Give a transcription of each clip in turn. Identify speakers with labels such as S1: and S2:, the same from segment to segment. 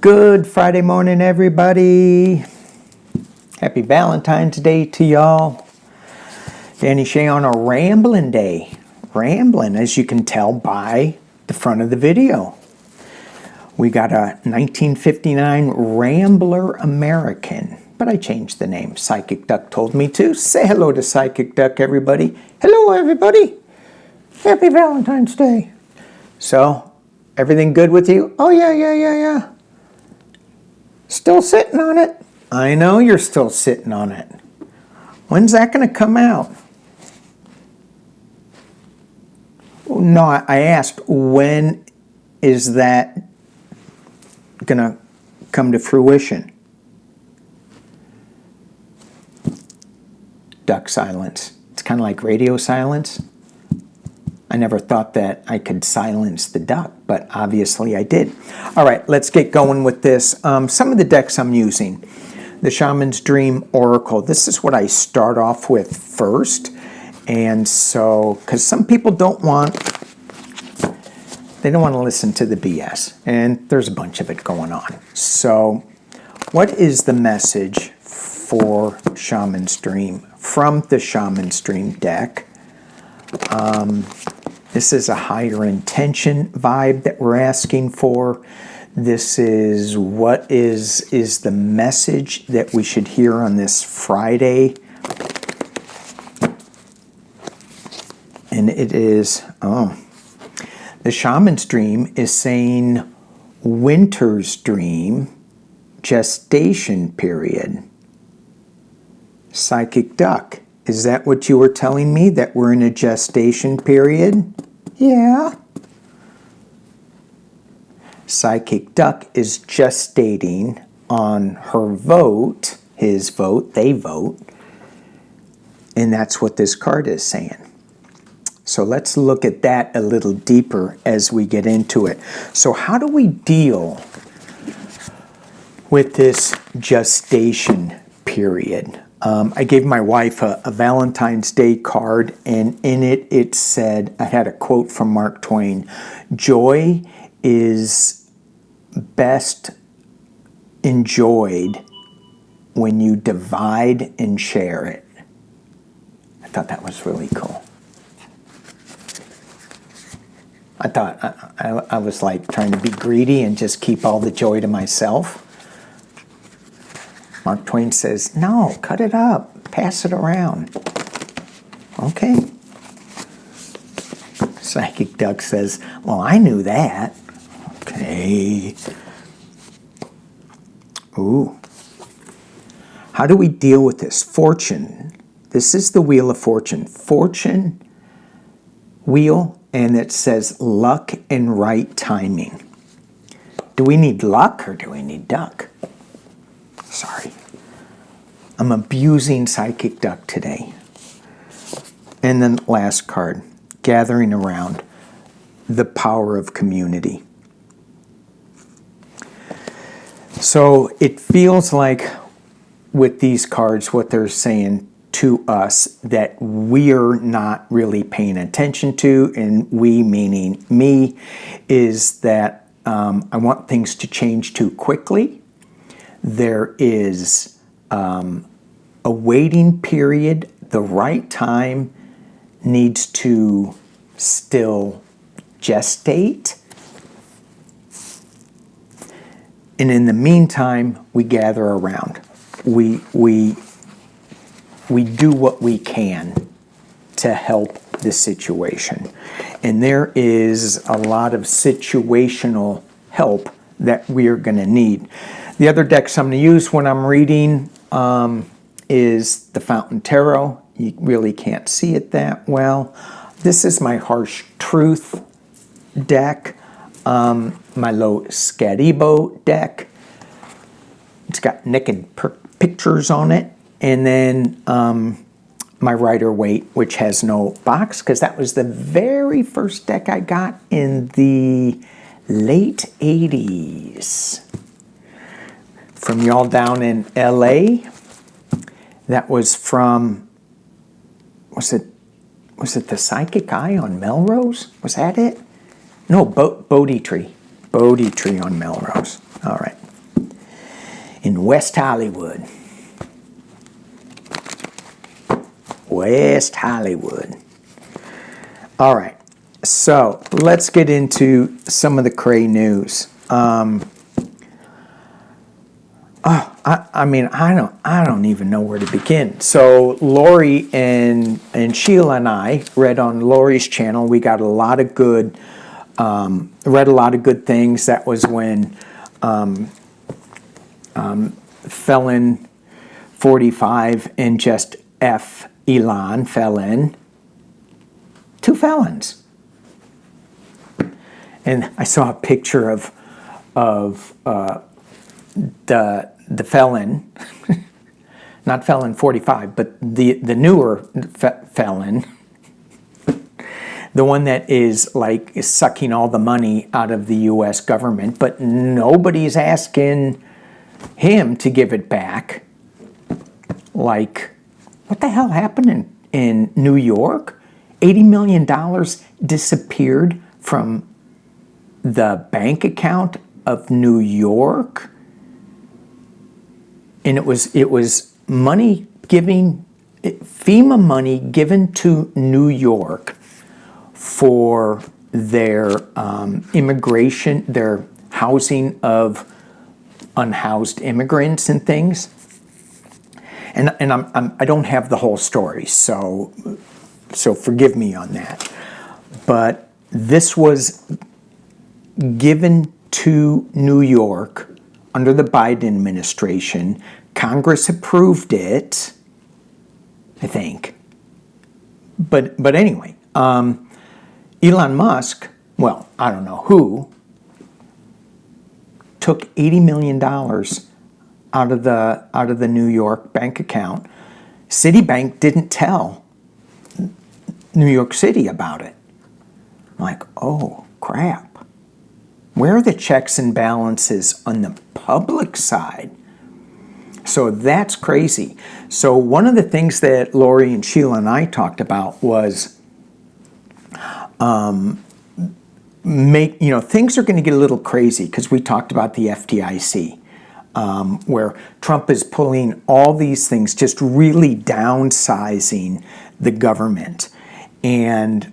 S1: Good Friday morning, everybody. Happy Valentine's Day to y'all. Danny Shay on a rambling day. Rambling, as you can tell by the front of the video. We got a 1959 Rambler American, but I changed the name. Psychic Duck told me to. Say hello to Psychic Duck, everybody. Hello, everybody. Happy Valentine's Day. So, everything good with you? Oh, yeah. Still sitting on it? I know you're still sitting on it. When's that going to come out? No, I asked, when is that going to come to fruition? Duck silence. It's kind of like radio silence. I never thought that I could silence the duck, but obviously I did. All right, let's get going with this. Some of the decks I'm using. The Shaman's Dream Oracle. This is what I start off with first. And so, because some people don't want to listen to the BS. And there's a bunch of it going on. So, what is the message for Shaman's Dream from the Shaman's Dream deck? This is a higher intention vibe that we're asking for. This is what is the message that we should hear on this Friday. And it is, the Shaman's Dream is saying winter's dream, gestation period. Psychic Duck. Is that what you were telling me, that we're in a gestation period? Yeah. Psychic Duck is gestating on her vote, his vote, they vote, and that's what this card is saying. So let's look at that a little deeper as we get into it. So how do we deal with this gestation period? I gave my wife a Valentine's Day card, and in it, it said, I had a quote from Mark Twain, "Joy is best enjoyed when you divide and share it." I thought that was really cool. I thought I was like trying to be greedy and just keep all the joy to myself. Mark Twain says, no, cut it up, pass it around. Okay. Psychic Duck says, well, I knew that. Okay. Ooh. How do we deal with this? Fortune. This is the Wheel of Fortune. Fortune wheel, and it says luck and right timing. Do we need luck or do we need duck? Sorry. I'm abusing Psychic Duck today. And then last card, gathering around, the power of community. So it feels like with these cards, what they're saying to us that we're not really paying attention to, and we meaning me, is that I want things to change too quickly. There is a waiting period. The right time needs to still gestate. And in the meantime, we gather around. We do what we can to help the situation. And there is a lot of situational help that we're going to need. The other decks I'm going to use when I'm reading is the Fountain Tarot. You really can't see it that well. This is my Harsh Truth deck, my Low Scadibo deck. It's got naked pictures on it. And then my Rider-Waite, which has no box, because that was the very first deck I got in the late 80s. From y'all down in LA. That was from, was it the Psychic Eye on Melrose? Was that it? No, Bodhi Tree. Bodhi Tree on Melrose. All right. in West Hollywood. West Hollywood. All right, so let's get into some of the cray news. I don't even know where to begin. So Lori and Sheila and I read on Lori's channel. We got a lot of good, read a lot of good things. That was when Felon 45 and just F Elon fell in. 2 felons. And I saw a picture of the felon, not Felon 45, but the newer felon, the one that is sucking all the money out of the U.S. government, but nobody's asking him to give it back. Like, what the hell happened in New York? $80 million disappeared from the bank account of New York. And it was money giving, FEMA money given to New York for their immigration, their housing of unhoused immigrants and things. And I don't have the whole story, so forgive me on that. But this was given to New York under the Biden administration. Congress approved it, I think. But anyway, Elon Musk, well, I don't know who, took $80 million out of the New York bank account. Citibank didn't tell New York City about it. I'm like, oh crap. Where are the checks and balances on the public side? So that's crazy. So one of the things that Lori and Sheila and I talked about was things are going to get a little crazy because we talked about the FDIC, where Trump is pulling all these things, just really downsizing the government. And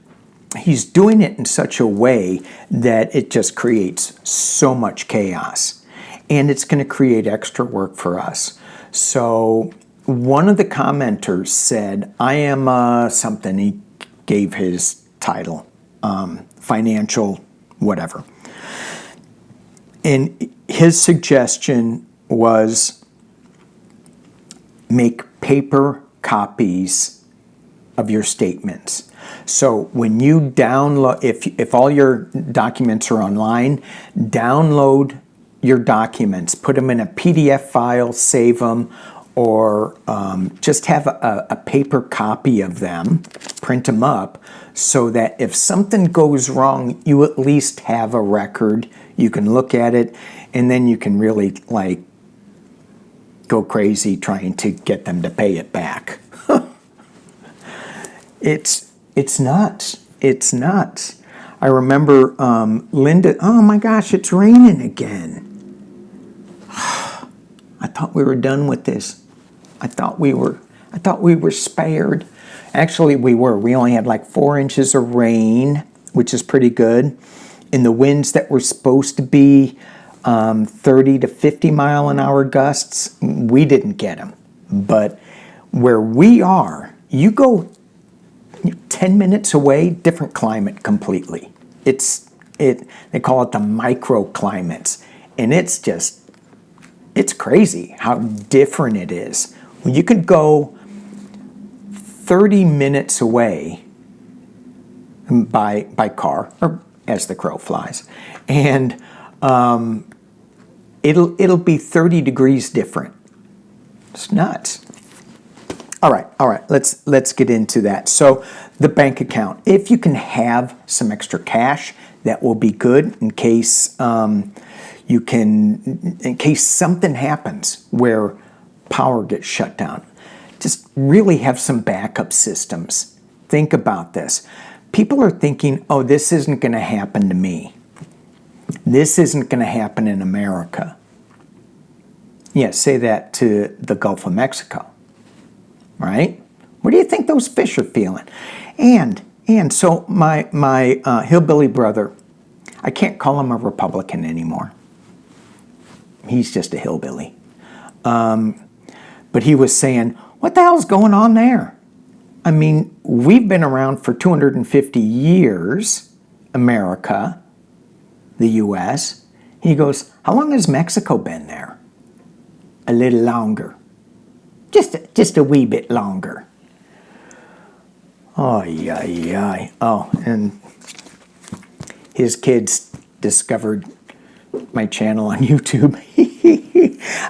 S1: he's doing it in such a way that it just creates so much chaos. And it's going to create extra work for us. So one of the commenters said, I am something, he gave his title, financial whatever. And his suggestion was make paper copies of your statements. So when you download, if all your documents are online, download your documents, put them in a PDF file, save them, or just have a paper copy of them, print them up, so that if something goes wrong, you at least have a record. You can look at it, and then you can really go crazy trying to get them to pay it back. It's nuts. It's nuts. I remember Linda, oh my gosh, it's raining again. I thought we were done with this. I thought we were spared. Actually, we were. We only had 4 inches of rain, which is pretty good. And the winds that were supposed to be 30 to 50 mile an hour gusts, we didn't get them. But where we are, you go 10 minutes away, different climate completely. They call it the microclimates. And it's crazy how different it is. You could go 30 minutes away by car, or as the crow flies, and it'll be 30 degrees different. It's nuts. All right. Let's get into that. So the bank account, if you can have some extra cash, that will be good in case in case something happens where power gets shut down. Just really have some backup systems. Think about this. People are thinking, oh, this isn't going to happen to me. This isn't going to happen in America. Yeah, say that to the Gulf of Mexico, right? What do you think those fish are feeling? And so my hillbilly brother, I can't call him a Republican anymore. He's just a hillbilly. But he was saying, what the hell's going on there? I mean, we've been around for 250 years, America, the U.S. He goes, how long has Mexico been there? A little longer. Just a wee bit longer. Oh, yeah. Oh, and his kids discovered my channel on YouTube.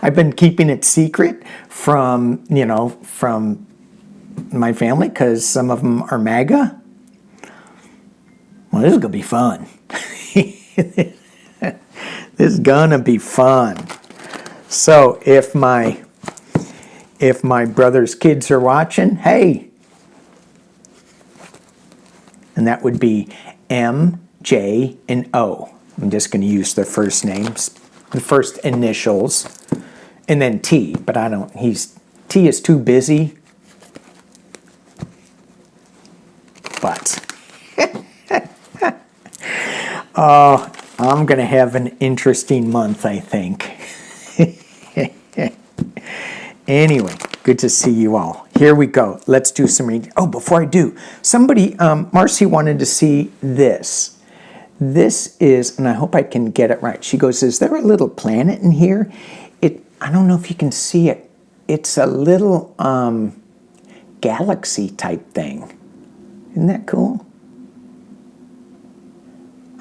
S1: I've been keeping it secret from my family because some of them are MAGA. Well, this is gonna be fun. This is gonna be fun. So if my brother's kids are watching, hey, and that would be M, J, and O. I'm just going to use their first names, the first initials, and then T. But I don't. T is too busy. But oh, I'm going to have an interesting month, I think. Anyway, good to see you all. Here we go. Let's do some reading. Oh, before I do, somebody, Marcy wanted to see this. This is, and I hope I can get it right. She goes, is there a little planet in here? I don't know if you can see it. It's a little galaxy type thing. Isn't that cool?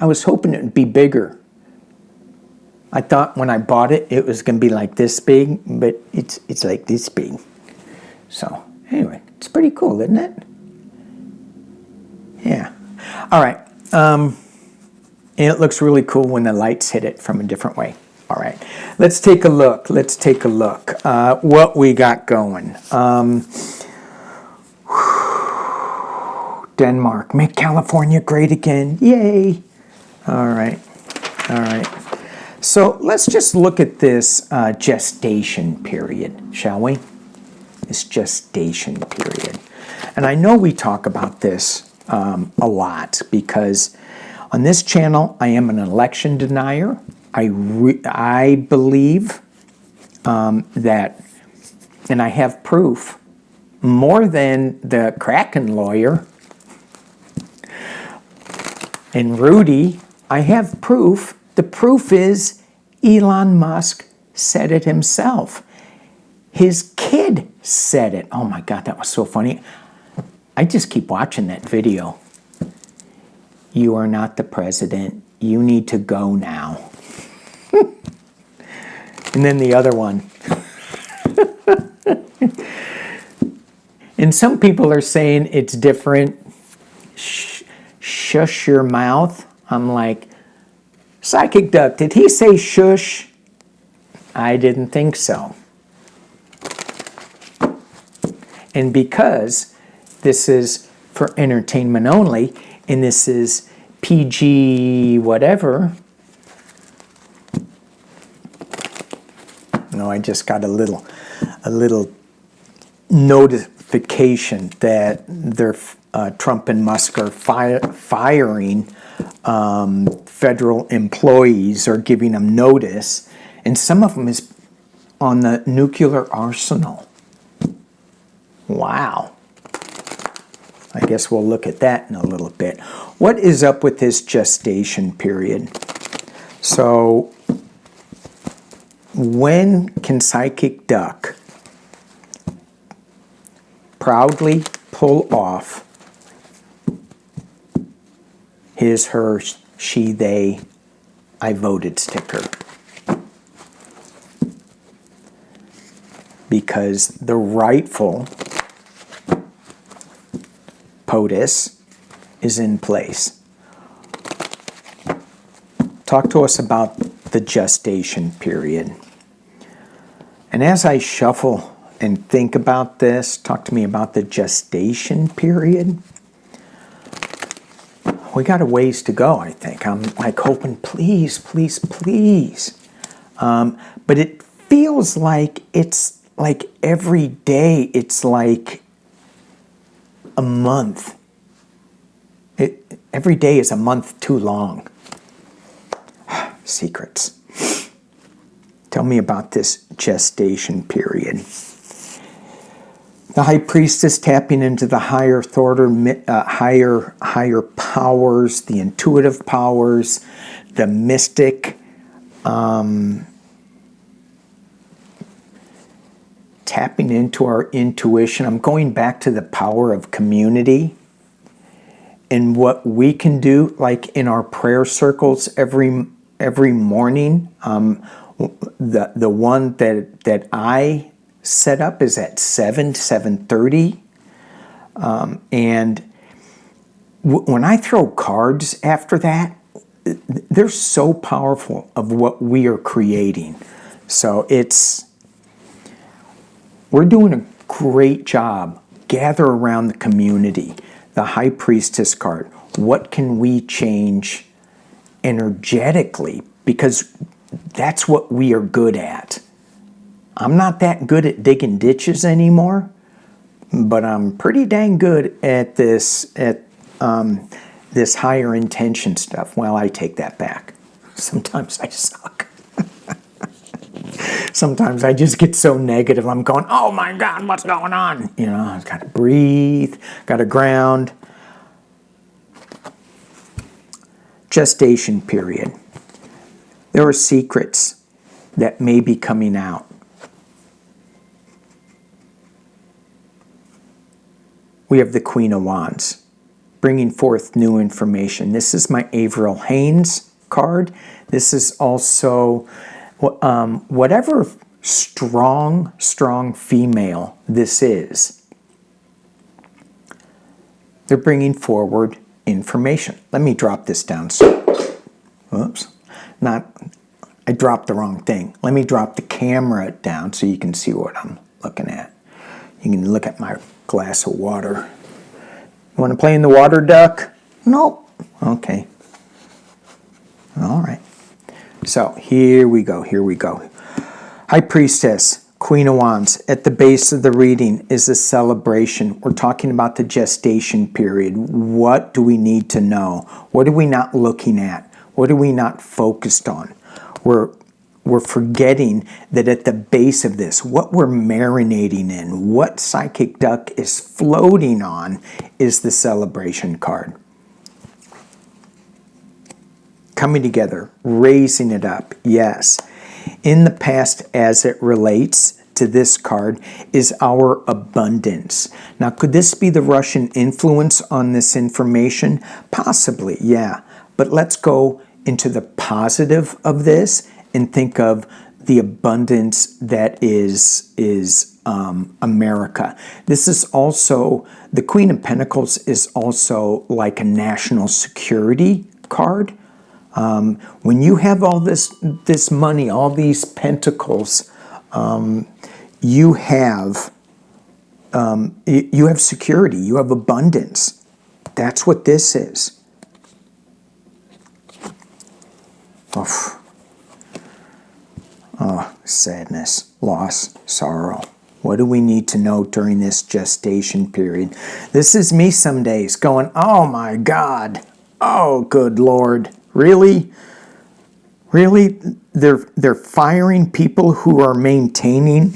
S1: I was hoping it would be bigger. I thought when I bought it, it was going to be like this big, but it's like this big. So anyway, it's pretty cool, isn't it? Yeah. All right. And it looks really cool when the lights hit it from a different way. All right. Let's take a look. Let's take a look. What we got going. Denmark. Make California great again. Yay. All right. All right. So let's just look at this gestation period, shall we? This gestation period. And I know we talk about this a lot because on this channel, I am an election denier. I believe that, and I have proof, more than the Kraken lawyer and Rudy, I have proof. The proof is Elon Musk said it himself. His kid said it. Oh my God, that was so funny. I just keep watching that video. You are not the president. You need to go now. And then the other one. And some people are saying it's different. Shush your mouth. I'm like, Psychic Duck, did he say shush? I didn't think so. And because this is for entertainment only, and this is PG whatever, no, I just got a little notification that they're Trump and Musk are firing federal employees, or giving them notice, and some of them is on the nuclear arsenal. Wow. I guess we'll look at that in a little bit. What is up with this gestation period? So, when can Psychic Duck proudly pull off his, her, she, they, I voted sticker? Because the rightful POTUS is in place. Talk to us about the gestation period. And as I shuffle and think about this, talk to me about the gestation period. We got a ways to go, I think. I'm like hoping, please, please, please. But it feels like it's like every day it's like a month. Every day is a month too long. Secrets. Tell me about this gestation period. The high priestess tapping into the higher authority, higher powers, the intuitive powers, the mystic, tapping into our intuition. I'm going back to the power of community and what we can do, like in our prayer circles every morning. The one that I set up is at 7:30, and when I throw cards after that, they're so powerful of what we are creating. So we're doing a great job. Gather around the community. The High Priestess card. What can we change energetically? Because that's what we are good at. I'm not that good at digging ditches anymore, but I'm pretty dang good at this higher intention stuff. Well, I take that back. Sometimes I suck. Sometimes I just get so negative. I'm going, oh my God, what's going on? You know, I've got to breathe, got to ground. Gestation period. There are secrets that may be coming out. We have the Queen of Wands, bringing forth new information. This is my Avril Haines card. This is also whatever strong female this is. They're bringing forward information. Let me drop this down. Oops. I dropped the wrong thing. Let me drop the camera down so you can see what I'm looking at. You can look at my glass of water. You want to play in the water, duck? Nope. Okay. All right. So here we go. High Priestess, Queen of Wands. At the base of the reading is a celebration. We're talking about the gestation period. What do we need to know? What are we not looking at? What are we not focused on? We're forgetting that at the base of this, what we're marinating in, what Psychic Duck is floating on, is the celebration card. Coming together, raising it up, yes. In the past, as it relates to this card, is our abundance. Now, could this be the Russian influence on this information? Possibly, yeah. But let's go into the positive of this and think of the abundance that is America. This is also, the Queen of Pentacles is also like a national security card. When you have all this money, all these pentacles, you have security, you have abundance. That's what this is. Oh, sadness, loss, sorrow. What do we need to know during this gestation period? This is me some days going, oh my God, oh good Lord, really? Really? They're firing people who are maintaining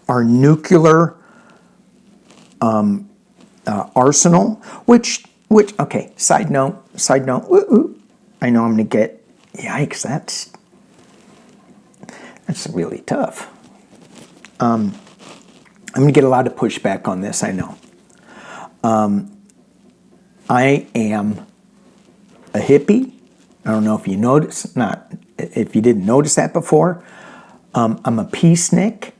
S1: our nuclear arsenal, which, okay, side note, I know I'm going to get, yikes, that's really tough. I'm going to get a lot of pushback on this, I know. I am a hippie. I don't know if you noticed, if you didn't notice that before. I'm a peacenik.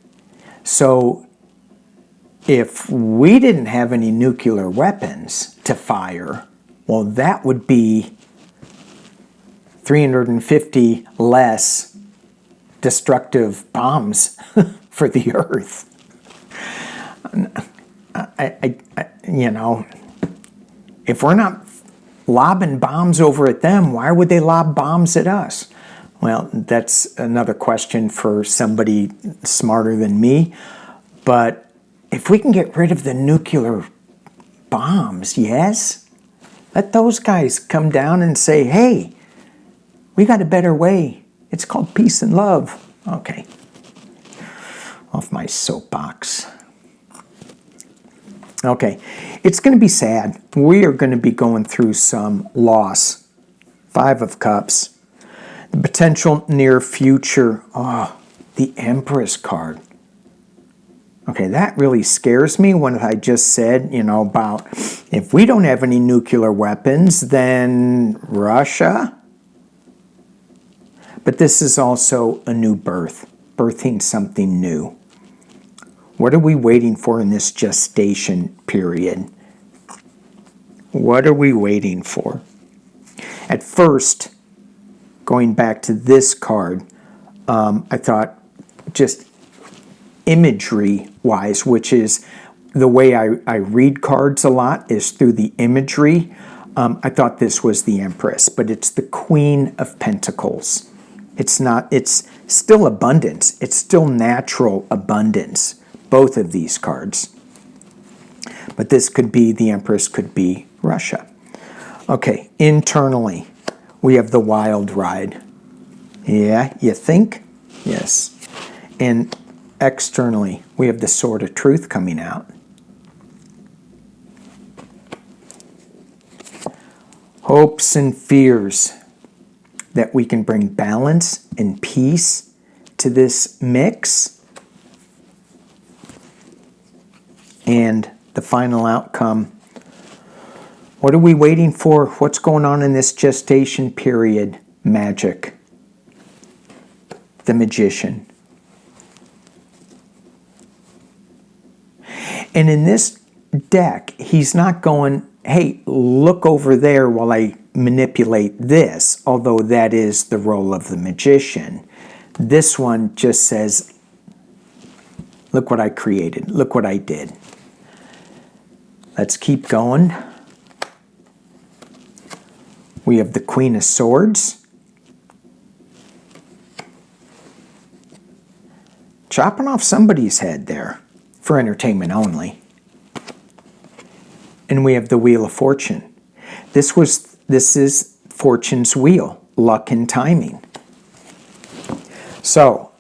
S1: So if we didn't have any nuclear weapons to fire, well, that would be 350 less destructive bombs for the earth. You know, if we're not lobbing bombs over at them, why would they lob bombs at us? Well, that's another question for somebody smarter than me. But if we can get rid of the nuclear bombs, yes? Let those guys come down and say, hey, we got a better way. It's called peace and love. Okay. Off my soapbox. Okay. It's going to be sad. We are going to be going through some loss. 5 of Cups. The potential near future. Oh, the Empress card. Okay, that really scares me when I just said, you know, about if we don't have any nuclear weapons, then Russia. But this is also a new birth, birthing something new. What are we waiting for in this gestation period? What are we waiting for? At first, going back to this card, I thought just imagery-wise, which is the way I read cards a lot, is through the imagery. I thought this was the Empress, but it's the Queen of Pentacles. It's not, it's still abundance. It's still natural abundance, both of these cards. But this could be, the Empress could be Russia. Okay, internally, we have the Wild Ride. Yeah, you think? Yes. And externally, we have the Sword of Truth coming out. Hopes and fears that we can bring balance and peace to this mix. And the final outcome. What are we waiting for? What's going on in this gestation period? Magic. The Magician. And in this deck, he's not going, hey, look over there while I manipulate this, although that is the role of the Magician. This one just says, look what I created, look what I did. Let's keep going. We have the Queen of Swords. Chopping off somebody's head there. For entertainment only. And we have the Wheel of Fortune. This is Fortune's wheel, luck and timing. So,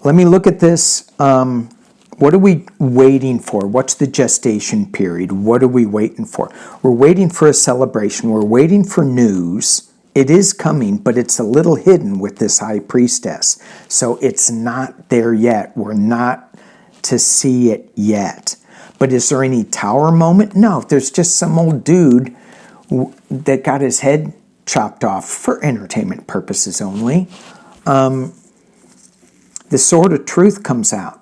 S1: let me look at this. What are we waiting for? What's the gestation period? What are we waiting for? We're waiting for a celebration. We're waiting for news. It is coming, but it's a little hidden with this High Priestess. So it's not there yet. We're not to see it yet. But is there any tower moment? No, there's just some old dude that got his head chopped off for entertainment purposes only. The Sword of Truth comes out.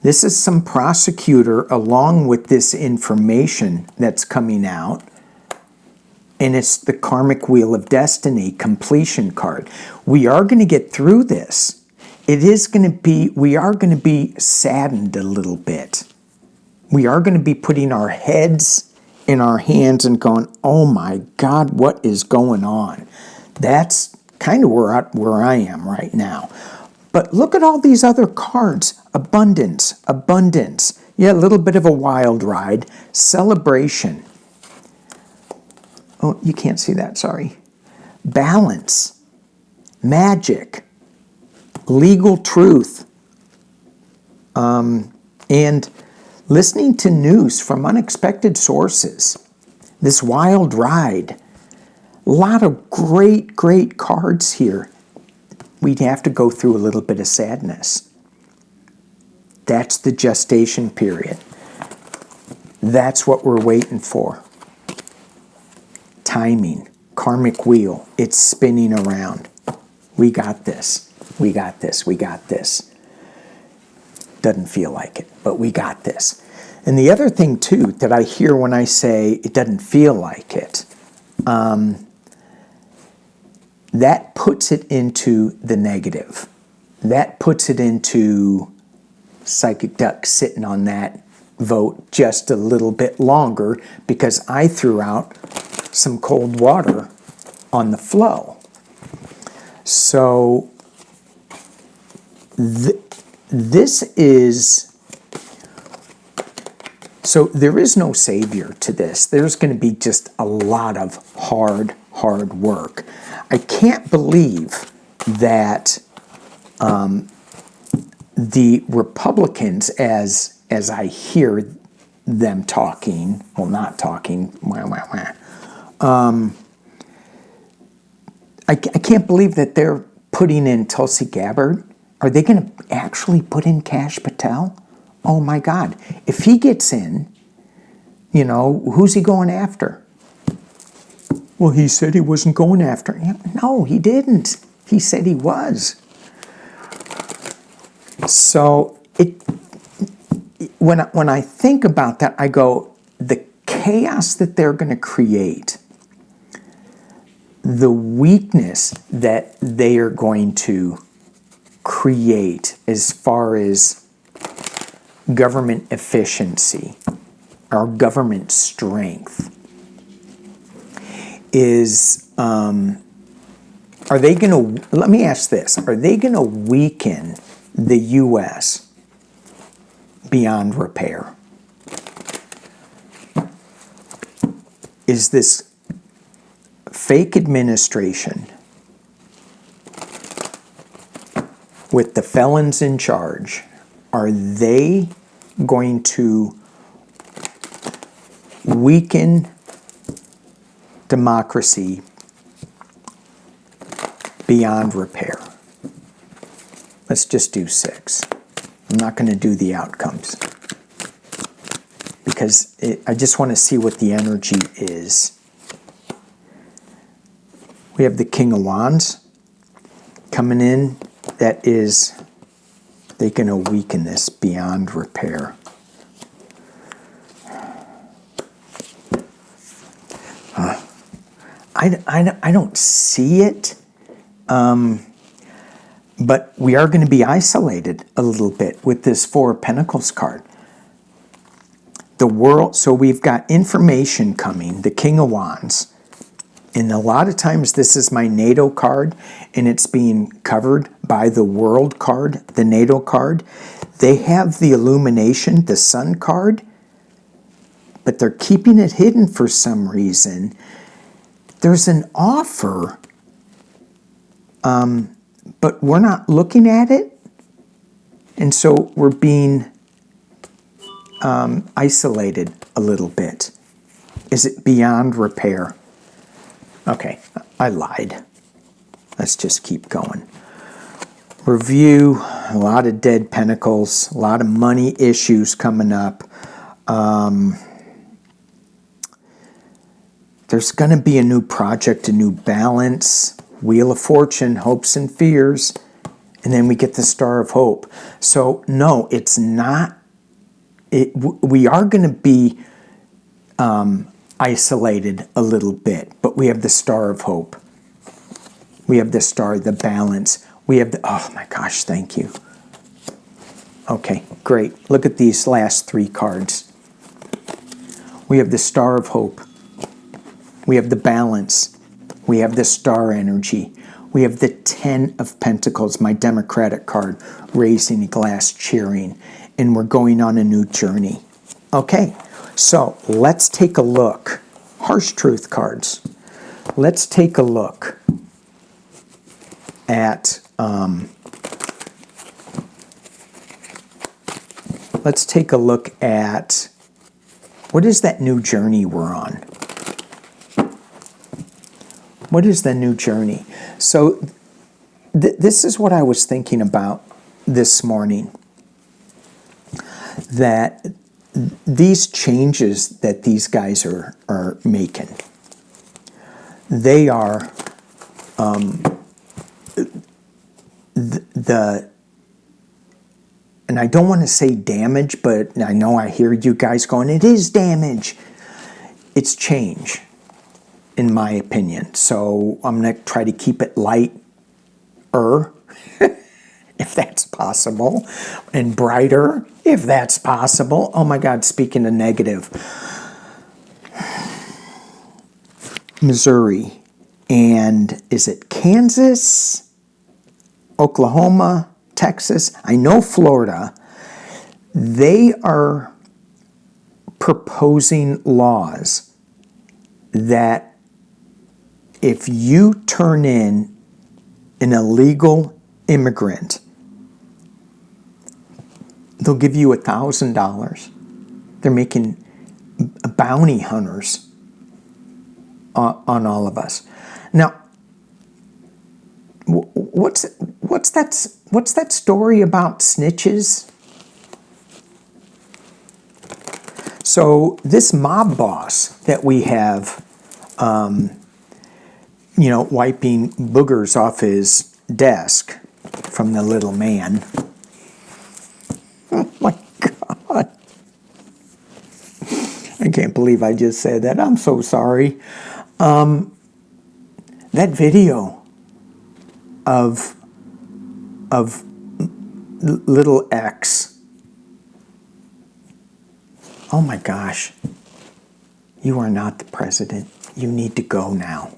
S1: This is some prosecutor along with this information that's coming out. And it's the Karmic Wheel of Destiny completion card. We are going to get through this. It is going to be, we are going to be saddened a little bit. We are going to be putting our heads in our hands and going, oh my God, what is going on? That's kind of where I am right now. But look at all these other cards. Abundance, abundance. Yeah, a little bit of a wild ride. Celebration. Oh, you can't see that, sorry. Balance. Magic. Legal truth. And listening to news from unexpected sources. This wild ride. A lot of great, great cards here. We'd have to go through a little bit of sadness. That's the gestation period. That's what we're waiting for. Timing. Karmic wheel. It's spinning around. We got this. We got this. We got this. Doesn't feel like it, but we got this. And the other thing, too, that I hear when I say it doesn't feel like it, that puts it into the negative. That puts it into Psychic Duck sitting on that vote just a little bit longer because I threw out some cold water on the flow. So this is, so there is no savior to this. There's going to be just a lot of hard work. I can't believe that the Republicans, as I hear them talking, well, not talking, I can't believe that they're putting in Tulsi Gabbard. Are they going to actually put in Kash Patel? Oh my God. If he gets in, you know, who's he going after? Well, he said he wasn't going after him. No, he didn't. He said he was. So when I think about that, I go, the chaos that they're going to create, the weakness that they are going to create as far as government efficiency, our government strength, is, are they going to, let me ask this, are they going to weaken the U.S. beyond repair? Is this fake administration with the felons in charge, are they going to weaken democracy beyond repair? Let's just do 6. I'm not going to do the outcomes because I just want to see what the energy is. We have the King of Wands coming in. That is, they're going to weaken this beyond repair. I don't see it, but we are going to be isolated a little bit with this 4 of Pentacles card. The world, so we've got information coming, the King of Wands, and a lot of times this is my NATO card, and it's being covered by the World card, the NATO card. They have the illumination, the Sun card, but they're keeping it hidden for some reason. There's an offer, but we're not looking at it, and so we're being isolated a little bit. Is it beyond repair? Okay, I lied. Let's just keep going. Review, a lot of dead pentacles, a lot of money issues coming up. There's going to be a new project, a new balance, Wheel of Fortune, hopes and fears, and then we get the Star of Hope. So no, it's not. We are going to be isolated a little bit, but we have the Star of Hope. We have the Star, the balance. We have the, oh my gosh, thank you. Okay, great. Look at these last 3 cards. We have the Star of Hope. We have the balance. We have the Star energy. We have the 10 of Pentacles, my Democratic card, raising a glass, cheering, and we're going on a new journey. Okay, so let's take a look. Harsh truth cards. Let's take a look at what is that new journey we're on? What is the new journey? So this is what I was thinking about this morning, that these changes that these guys are making, they are and I don't want to say damage, but I know I hear you guys going, it is damage. It's change, in my opinion. So I'm going to try to keep it lighter, if that's possible, and brighter, if that's possible. Oh my God, speaking of negative. Missouri, and is it Kansas? Oklahoma, Texas, I know Florida, they are proposing laws that if you turn in an illegal immigrant, they'll give you $1,000. They're making bounty hunters on all of us. Now, what's that story about snitches? So this mob boss that we have, wiping boogers off his desk from the little man. Oh my God. I can't believe I just said that. I'm so sorry. That video of little X. Oh my gosh. You are not the president. You need to go now.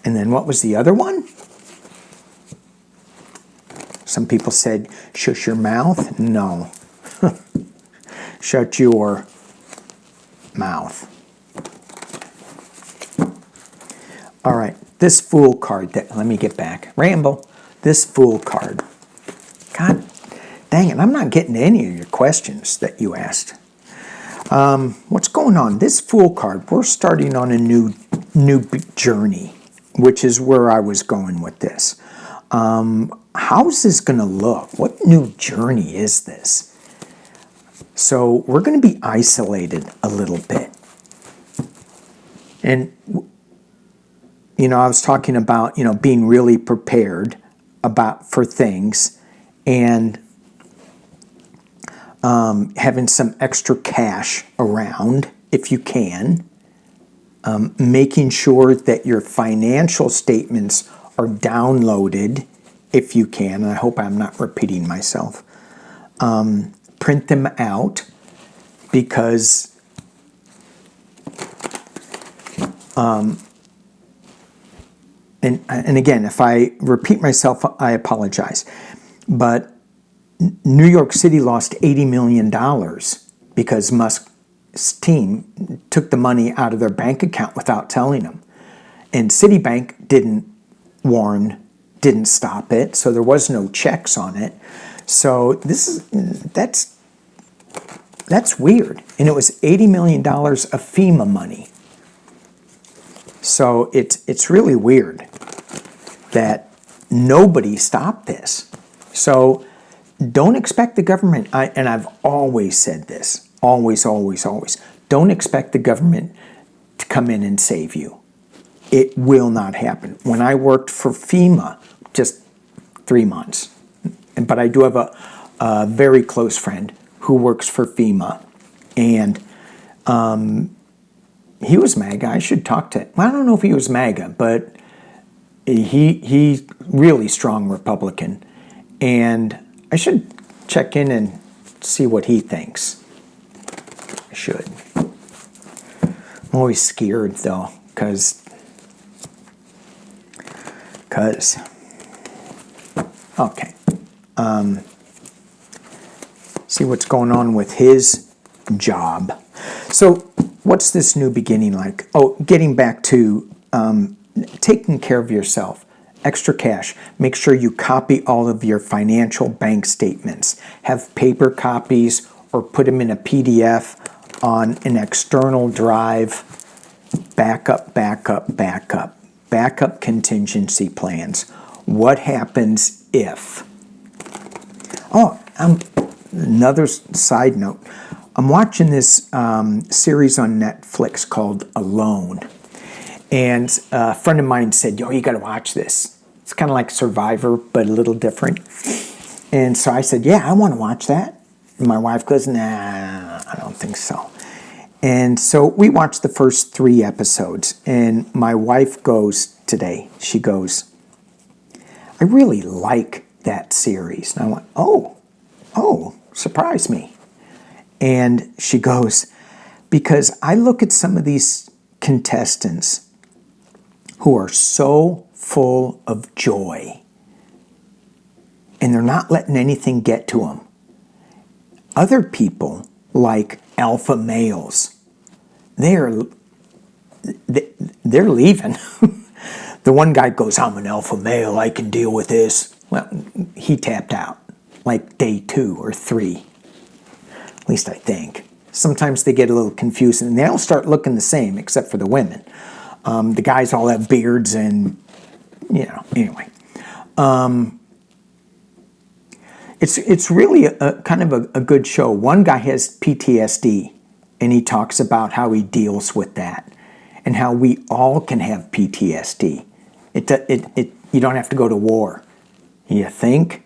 S1: And then what was the other one? Some people said, shush your mouth. No. Shut your mouth. All right, this fool card, let me get back. Ramble, this fool card. God dang it, I'm not getting to any of your questions that you asked. What's going on? This fool card, we're starting on a new journey, which is where I was going with this. How's this going to look? What new journey is this? So we're going to be isolated a little bit. And, I was talking about, being really prepared for things and having some extra cash around if you can. Making sure that your financial statements are downloaded if you can. And I hope I'm not repeating myself. Print them out because and again, if I repeat myself, I apologize. But New York City lost $80 million because Musk's team took the money out of their bank account without telling them. And Citibank didn't warn, didn't stop it, so there was no checks on it. So that's weird. And it was $80 million of FEMA money. So it's really weird that nobody stopped this. So don't expect the government, and I've always said this, always, don't expect the government to come in and save you. It will not happen. When I worked for FEMA, just 3 months, but I do have a very close friend who works for FEMA, and he was MAGA. I should talk to him. Well, I don't know if he was MAGA, but he's really strong Republican, and I should check in and see what he thinks. I should. I'm always scared though, because okay. See what's going on with his job. So what's this new beginning like? Oh, getting back to taking care of yourself. Extra cash. Make sure you copy all of your financial bank statements. Have paper copies or put them in a PDF on an external drive. Backup. Backup contingency plans. What happens if? Oh, another side note. I'm watching this series on Netflix called Alone. And a friend of mine said, yo, you got to watch this. It's kind of like Survivor, but a little different. And so I said, yeah, I want to watch that. And my wife goes, nah, I don't think so. And so we watched the first 3 episodes. And my wife goes today, she goes, I really like that series. And I went, oh, surprise me. And she goes, because I look at some of these contestants who are so full of joy, and they're not letting anything get to them. Other people, like alpha males, they're leaving. The one guy goes, I'm an alpha male, I can deal with this. Well, he tapped out like day 2 or 3. At least I think. Sometimes they get a little confused and they all start looking the same except for the women. The guys all have beards and, you know, anyway. It's really a kind of a good show. One guy has PTSD, and he talks about how he deals with that and how we all can have PTSD. You don't have to go to war. You think?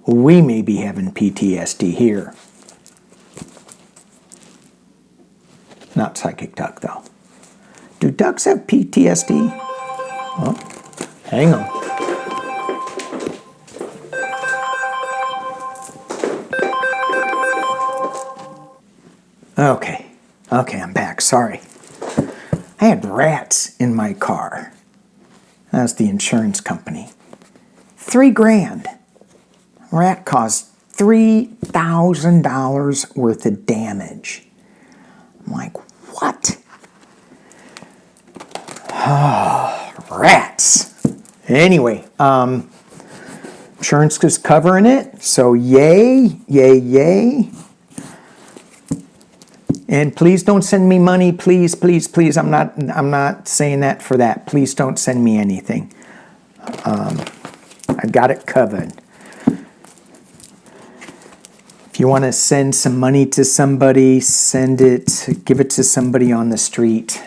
S1: We may be having PTSD here. Not psychic duck, though. Do ducks have PTSD? Well, hang on. Okay, I'm back. Sorry. I had rats in my car. That was the insurance company. $3,000. Rat caused $3,000 worth of damage. I'm like, what? Oh, rats. Anyway, insurance is covering it, so yay, yay, yay. And please don't send me money, please, please, please. I'm not saying that for that. Please don't send me anything. I've got it covered. If you want to send some money to somebody, send it, give it to somebody on the street.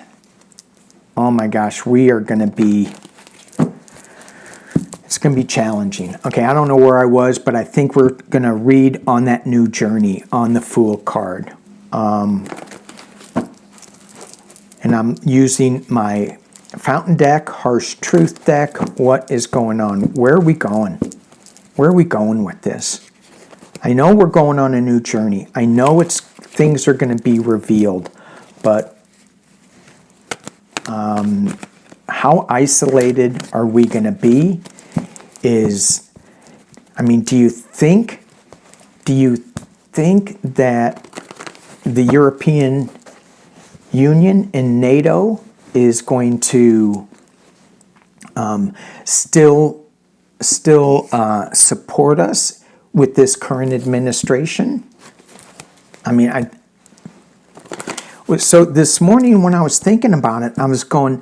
S1: Oh my gosh, it's going to be challenging. Okay, I don't know where I was, but I think we're going to read on that new journey on the Fool card. And I'm using my Fountain deck, Harsh Truth deck. What is going on? Where are we going? Where are we going with this? I know we're going on a new journey. I know things are going to be revealed, but how isolated are we going to be? Do you think that the European Union and NATO is going to still support us with this current administration? So this morning when I was thinking about it, I was going,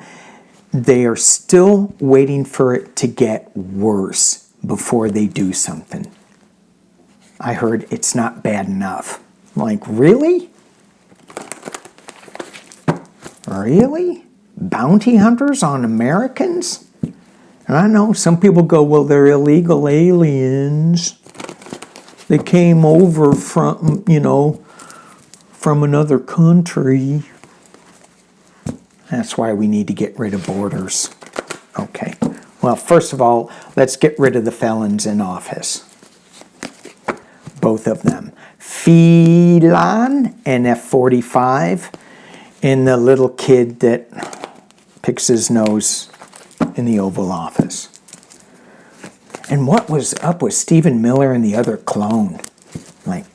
S1: they are still waiting for it to get worse before they do something. I heard it's not bad enough. I'm like, really? Really? Bounty hunters on Americans? And I know some people go, well, they're illegal aliens. They came over from, from another country. That's why we need to get rid of borders. Okay. Well, first of all, let's get rid of the felons in office. Both of them. Felan and F45. And the little kid that picks his nose in the Oval Office. And what was up with Stephen Miller and the other clone? Like,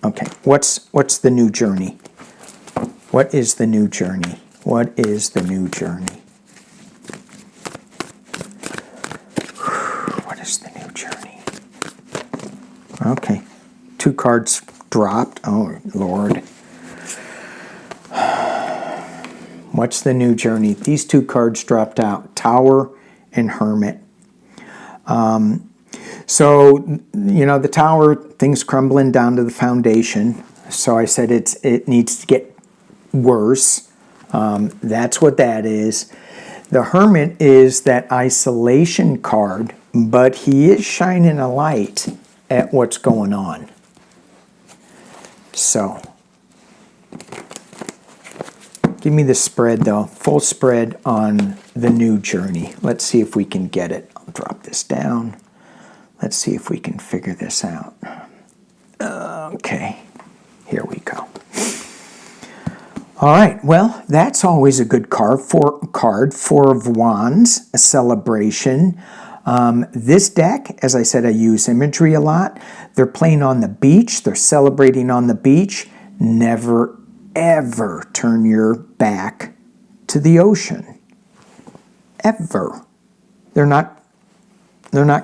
S1: Okay, what's the new journey? What is the new journey? What is the new journey? What is the new journey? Okay, 2 cards dropped. Oh, Lord. What's the new journey? These 2 cards dropped out. Tower and Hermit. So, the Tower, things crumbling down to the foundation. So I said it needs to get worse. That's what that is. The Hermit is that isolation card, but he is shining a light at what's going on. So, give me the spread though, full spread on the new journey. Let's see if we can get it. I'll drop this down. Let's see if we can figure this out. Okay, here we go. All right, well, that's always a good card. Four of Wands, a celebration. This deck, as I said, I use imagery a lot. They're playing on the beach. They're celebrating on the beach. Never, ever turn your back to the ocean. Ever. They're not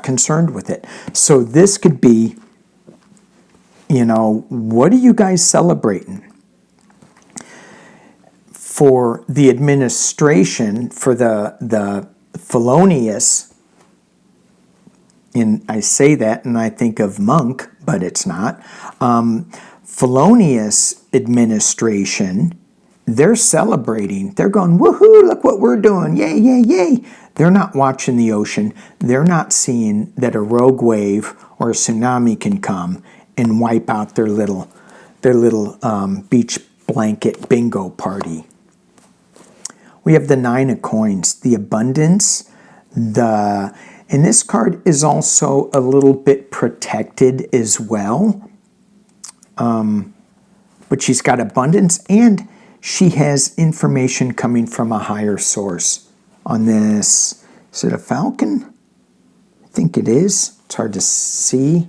S1: concerned with it. So this could be, you know, what are you guys celebrating? For the administration, for the felonious, and I say that and I think of monk, but it's not. Felonious administration, they're celebrating. They're going, woohoo, look what we're doing. Yay, yay, yay. They're not watching the ocean. They're not seeing that a rogue wave or a tsunami can come and wipe out their little beach blanket bingo party. We have the Nine of Coins, the abundance, and this card is also a little bit protected as well. But she's got abundance and she has information coming from a higher source on this. Is it a falcon? I think it is. It's hard to see.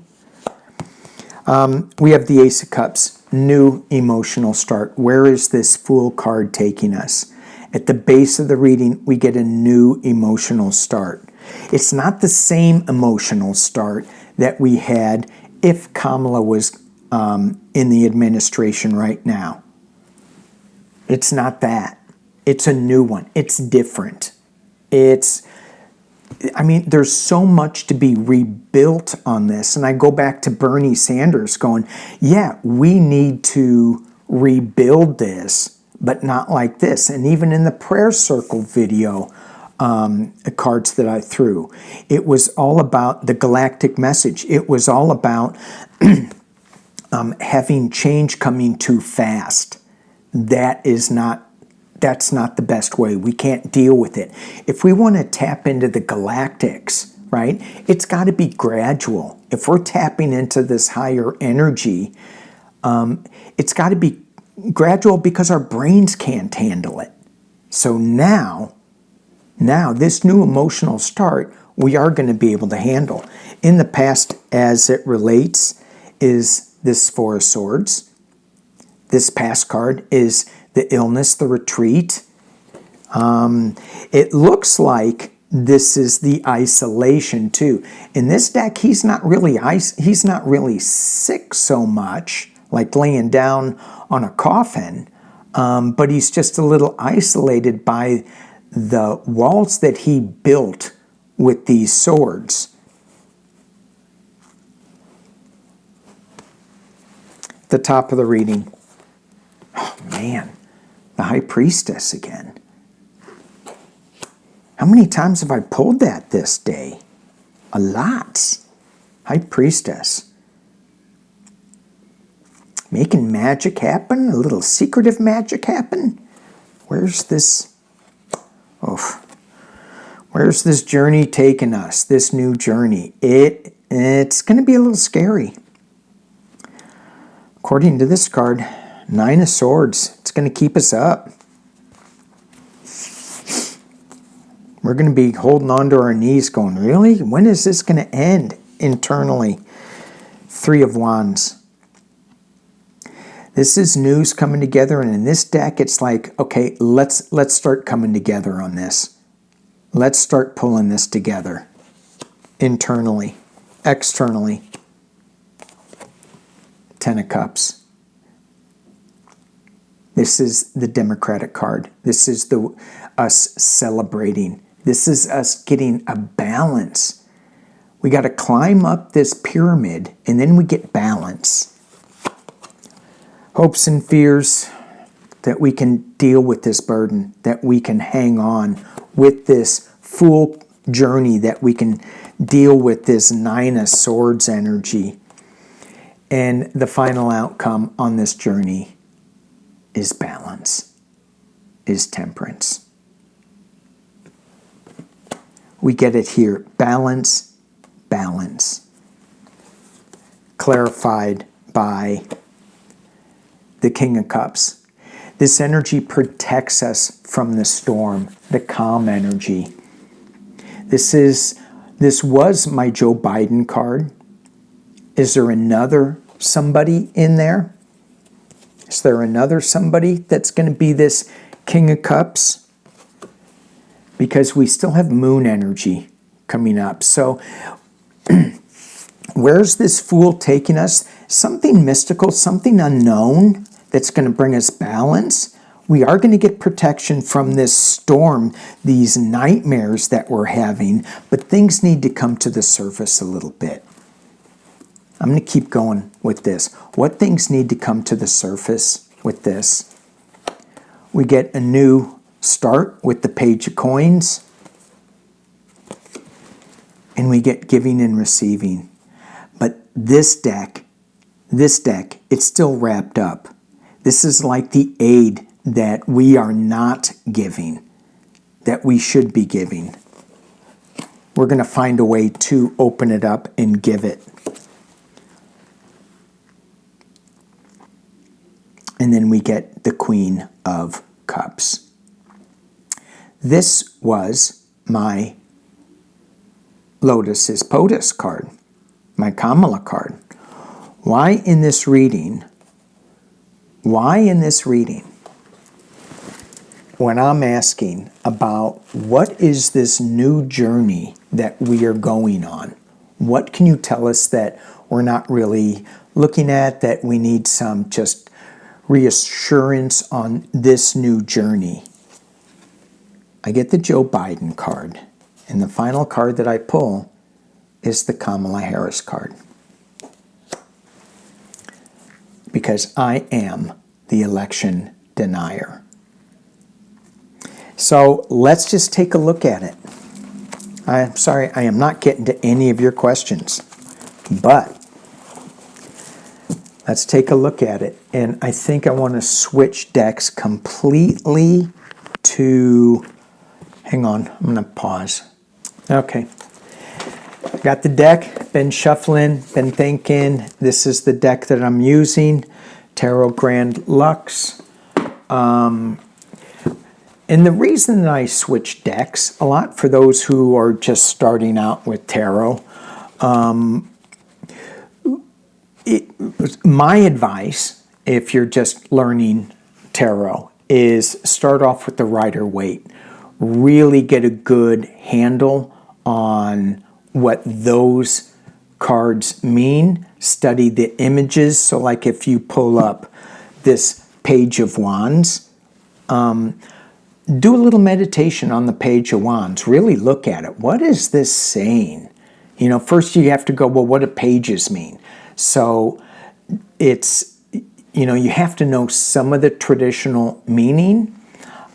S1: We have the Ace of Cups, new emotional start. Where is this Fool card taking us? At the base of the reading, we get a new emotional start. It's not the same emotional start that we had if Kamala was in the administration right now. It's not that. It's a new one. It's different. I mean, there's so much to be rebuilt on this. And I go back to Bernie Sanders going, yeah, we need to rebuild this, but not like this. And even in the prayer circle video, cards that I threw, it was all about the galactic message. It was all about having change coming too fast. That's not the best way. We can't deal with it. If we want to tap into the galactics, right, it's got to be gradual. If we're tapping into this higher energy, it's got to be gradual because our brains can't handle it. So now, this new emotional start, we are going to be able to handle. In the past, as it relates, is this Four of Swords. This past card is the illness, the retreat. It looks like this is the isolation too. In this deck, he's not really sick so much, like laying down on a coffin, but he's just a little isolated by the walls that he built with these swords. The top of the reading. Oh man, the High Priestess again. How many times have I pulled that this day? A lot. High Priestess. Making magic happen, a little secretive magic happen. Where's this? Oh, where's this journey taking us? This new journey. It's going to be a little scary. According to this card, Nine of Swords. It's going to keep us up. We're going to be holding on to our knees going, really? When is this going to end internally? Three of Wands. This is news coming together, and in this deck, it's like, okay, let's start coming together on this. Let's start pulling this together. Internally, externally. Ten of Cups. This is the Democratic card. This is us celebrating. This is us getting a balance. We got to climb up this pyramid, and then we get balance. Hopes and fears that we can deal with this burden, that we can hang on with this Fool journey, that we can deal with this Nine of Swords energy. And the final outcome on this journey is balance, is temperance. We get it here. Balance, balance. Clarified by the King of Cups. This energy protects us from the storm, the calm energy. This was my Joe Biden card. Is there another somebody in there? Is there another somebody that's going to be this King of Cups? Because we still have moon energy coming up. So where's this Fool taking us? Something mystical, something unknown that's going to bring us balance. We are going to get protection from this storm, these nightmares that we're having, but things need to come to the surface a little bit. I'm going to keep going with this. What things need to come to the surface with this? We get a new start with the Page of Coins. And we get giving and receiving. But this deck, it's still wrapped up. This is like the aid that we are not giving, that we should be giving. We're going to find a way to open it up and give it. And then we get the Queen of Cups. This was my Lotus is POTUS card, my Kamala card. Why in this reading, when I'm asking about what is this new journey that we are going on, what can you tell us that we're not really looking at, that we need some just reassurance on this new journey? I get the Joe Biden card, and the final card that I pull is the Kamala Harris card. Because I am the election denier. So let's just take a look at it. I'm sorry, I am not getting to any of your questions, but let's take a look at it. And I think I want to switch decks completely to, hang on, I'm going to pause. Okay. Got the deck, been shuffling, been thinking. This is the deck that I'm using, Tarot Grand Lux. And the reason that I switch decks a lot, for those who are just starting out with tarot, my advice, if you're just learning tarot, is start off with the Rider-Waite. Really get a good handle on what those cards mean. Study the images. So like if you pull up this Page of Wands, do a little meditation on the Page of Wands. Really look at it. What is this saying? You know, first you have to go, well, what do pages mean? So it's, you know, you have to know some of the traditional meaning.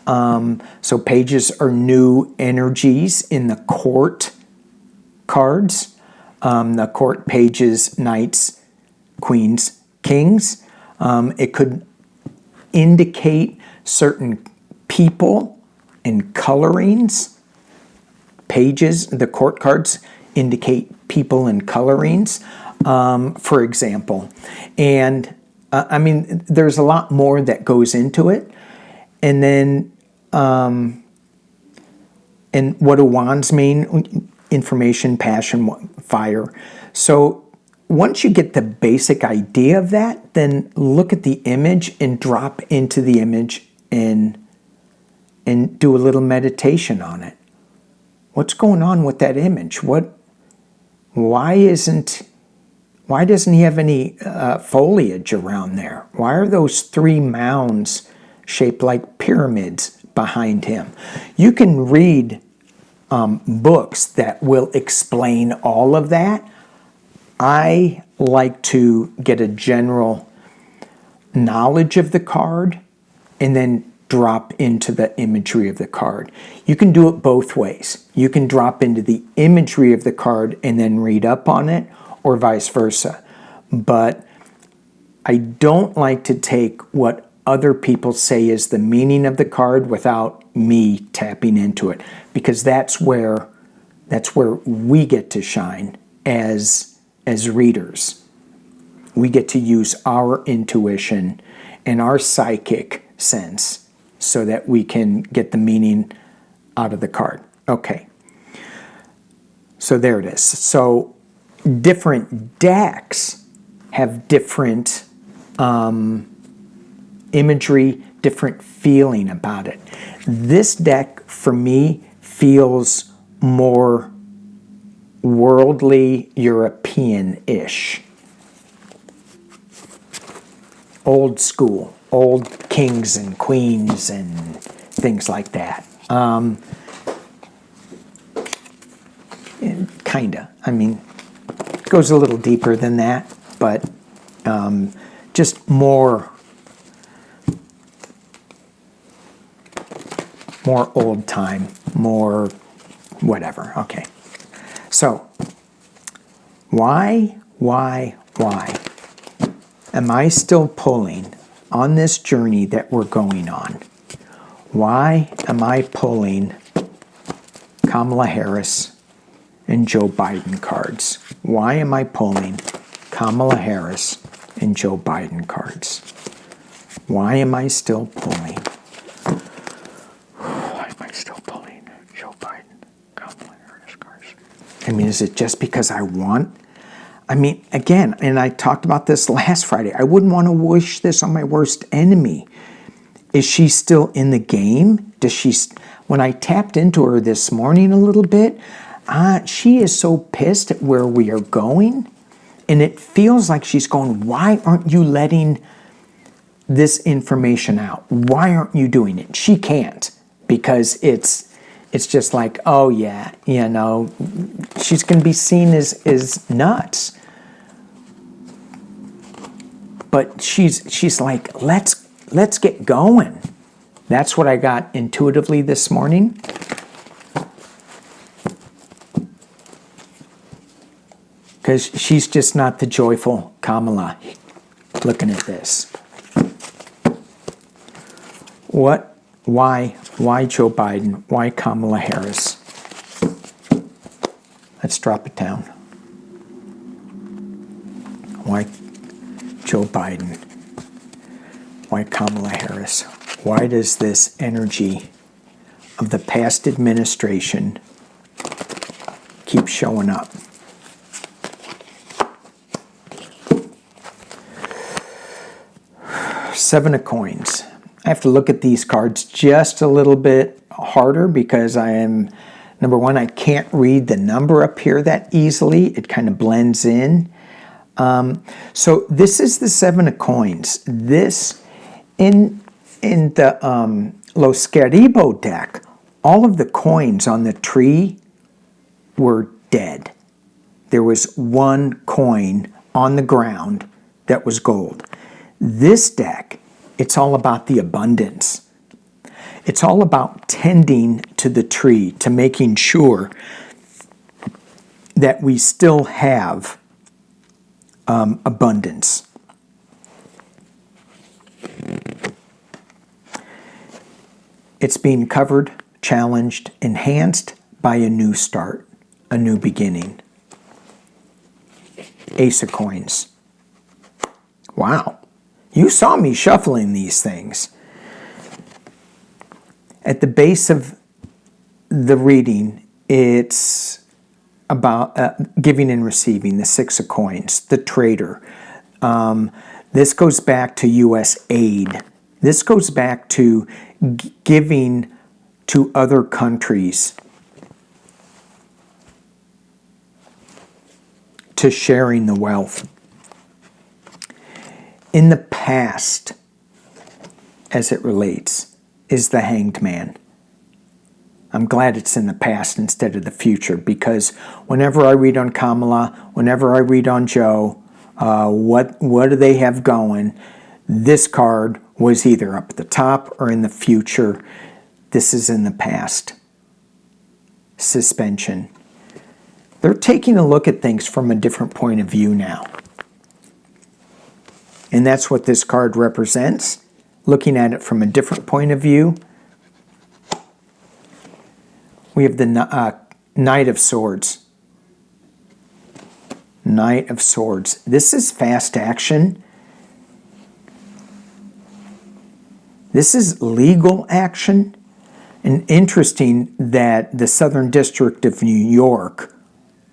S1: So pages are new energies in the court cards. The court pages, knights, queens, kings. It could indicate certain people and colorings. Pages, the court cards, indicate people and colorings, for example. And I mean, there's a lot more that goes into it. And then, and what do wands mean? Information, passion, fire. So once you get the basic idea of that, then look at the image and drop into the image and do a little meditation on it. What's going on with that image? Why doesn't he have any foliage around there? Why are those three mounds shaped like pyramids behind him? You can read books that will explain all of that. I like to get a general knowledge of the card and then drop into the imagery of the card. You can do it both ways. You can drop into the imagery of the card and then read up on it, or vice versa. But I don't like to take what other people say is the meaning of the card without me tapping into it, because that's where we get to shine as readers. We get to use our intuition and our psychic sense so that we can get the meaning out of the card. Okay. So there it is. So different decks have different imagery, different feeling about it. This deck, for me, feels more worldly, European-ish. Old school, old kings and queens and things like that. Kinda. I mean, it goes a little deeper than that, but just more old time, more whatever. Okay. So, why am I still pulling on this journey that we're going on? Why am I pulling Kamala Harris and Joe Biden cards? Why am I pulling Kamala Harris and Joe Biden cards? Why am I still pulling? Why am I still pulling Joe Biden, Kamala Harris cards? I mean, is it just because I want? I mean, again, and I talked about this last Friday, I wouldn't want to wish this on my worst enemy. Is she still in the game? Does she? When I tapped into her this morning a little bit, she is so pissed at where we are going, and it feels like she's going, why aren't you letting this information out? Why aren't you doing it? She can't, because it's just like, oh yeah, you know, she's going to be seen as nuts. But she's like, let's get going. That's what I got intuitively this morning. Because she's just not the joyful Kamala looking at this. What? Why Joe Biden? Why Kamala Harris? Let's drop it down. Why Joe Biden? Why Kamala Harris? Why does this energy of the past administration keep showing up? Seven of Coins. I have to look at these cards just a little bit harder because I am, number one, I can't read the number up here that easily. It kind of blends in. So this is the Seven of Coins. This, in the Los Queribo deck, all of the coins on the tree were dead. There was one coin on the ground that was gold. This deck, it's all about the abundance. It's all about tending to the tree, to making sure that we still have abundance. It's being covered, challenged, enhanced by a new start, a new beginning. Ace of Coins. Wow. You saw me shuffling these things. At the base of the reading, it's about giving and receiving, the Six of Coins, the trader. This goes back to U.S. aid. This goes back to giving to other countries, to sharing the wealth. In the past, as it relates, is the Hanged Man. I'm glad it's in the past instead of the future, because whenever I read on Kamala, whenever I read on Joe, what do they have going? This card was either up at the top or in the future. This is in the past. Suspension. They're taking a look at things from a different point of view now. And that's what this card represents, looking at it from a different point of view. We have the Knight of Swords. Knight of Swords. This is fast action. This is legal action. And interesting that the Southern District of New York,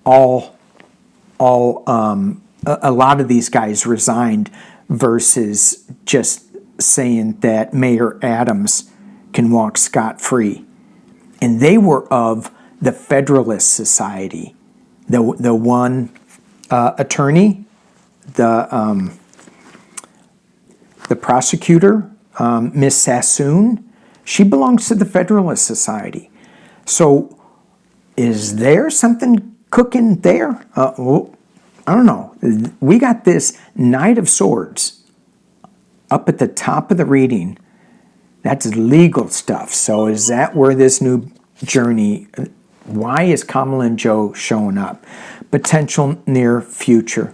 S1: a lot of these guys resigned versus just saying that Mayor Adams can walk scot-free. And they were of the Federalist Society. The one attorney, the prosecutor, Miss Sassoon, she belongs to the Federalist Society. So is there something cooking there? Well, I don't know. We got this Knight of Swords up at the top of the reading. That's legal stuff. So is that where this new journey, why is Kamala and Joe showing up? Potential near future.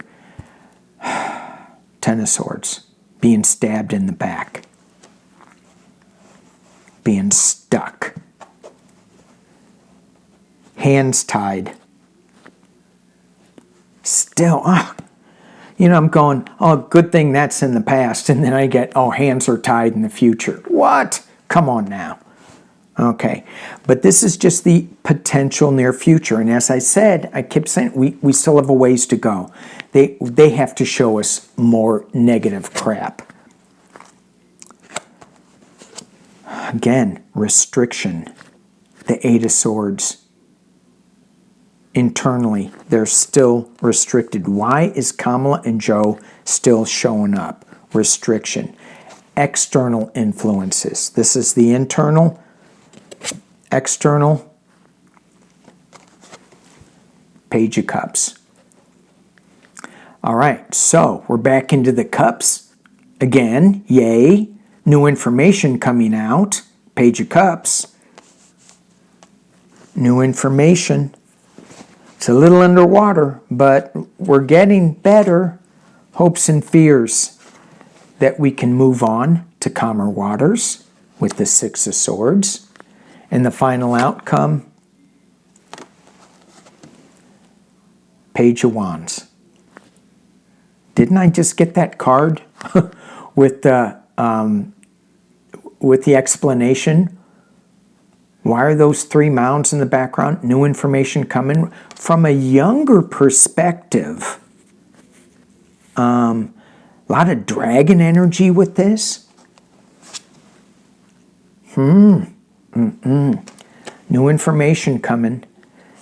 S1: Ten of Swords. Being stabbed in the back. Being stuck. Hands tied. Still, I'm going, oh, good thing that's in the past. And then I get, oh, hands are tied in the future. What? Come on now. Okay. But this is just the potential near future. And as I said, I kept saying, we still have a ways to go. They have to show us more negative crap. Again, restriction. The Eight of Swords. Internally, they're still restricted. Why is Kamala and Joe still showing up? Restriction. External influences. This is the internal. External. Page of Cups. All right, so we're back into the cups again. Yay. New information coming out. Page of Cups. New information. It's a little underwater, but we're getting better. Hopes and fears that we can move on to calmer waters with the Six of Swords. And the final outcome, Page of Wands. Didn't I just get that card with the explanation? Why are those three mounds in the background? New information coming from a younger perspective. A lot of dragon energy with this. New information coming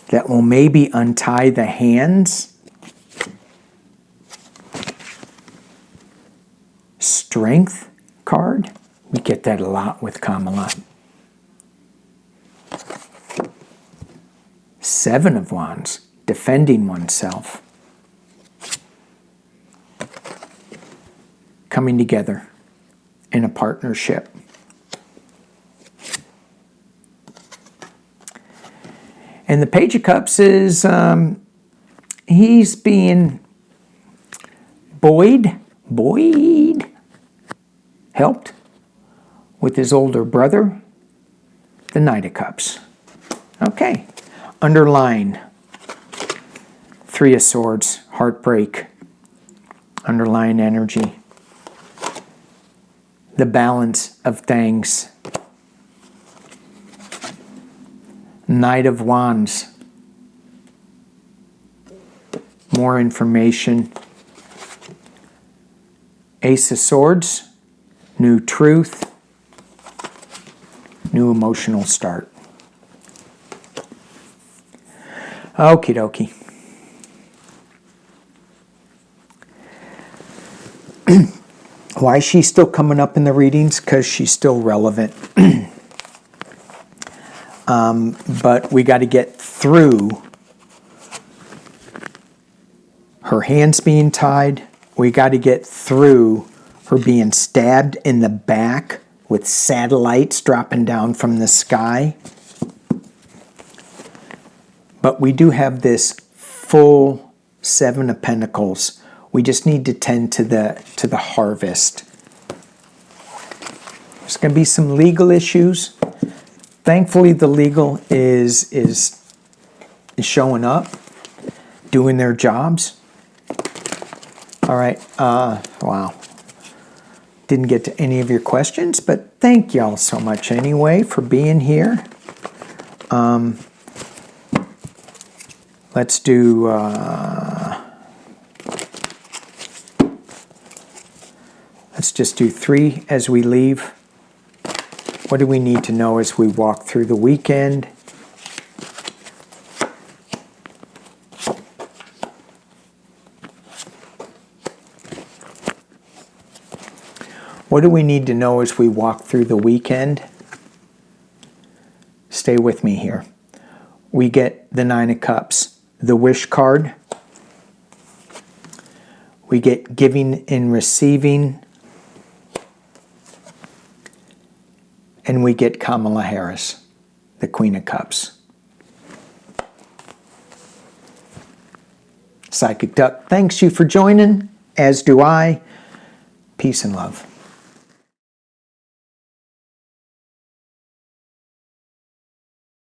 S1: that will maybe untie the hands. Strength card. We get that a lot with Kamala. Seven of Wands, defending oneself. Coming together in a partnership. And the Page of Cups is, he's being buoyed, helped with his older brother, the Knight of Cups. Okay. Underline, Three of Swords, heartbreak, underlying energy, the balance of things, Knight of Wands, more information, Ace of Swords, new truth, new emotional start. Okie dokie. Why is she still coming up in the readings? Because she's still relevant. But we got to get through her hands being tied. We got to get through her being stabbed in the back with satellites dropping down from the sky. But we do have this full Seven of Pentacles. We just need to tend to the harvest. There's going to be some legal issues. Thankfully, the legal is showing up, doing their jobs. All right. Wow. didn't get to any of your questions, but thank y'all so much anyway for being here. Let's do, let's just do 3 as we leave. What do we need to know as we walk through the weekend? What do we need to know as we walk through the weekend? Stay with me here. We get the 9 of Cups. The Wish card. We get giving and receiving. And we get Kamala Harris, the Queen of Cups. Psychic Duck thanks you for joining, as do I. Peace and love.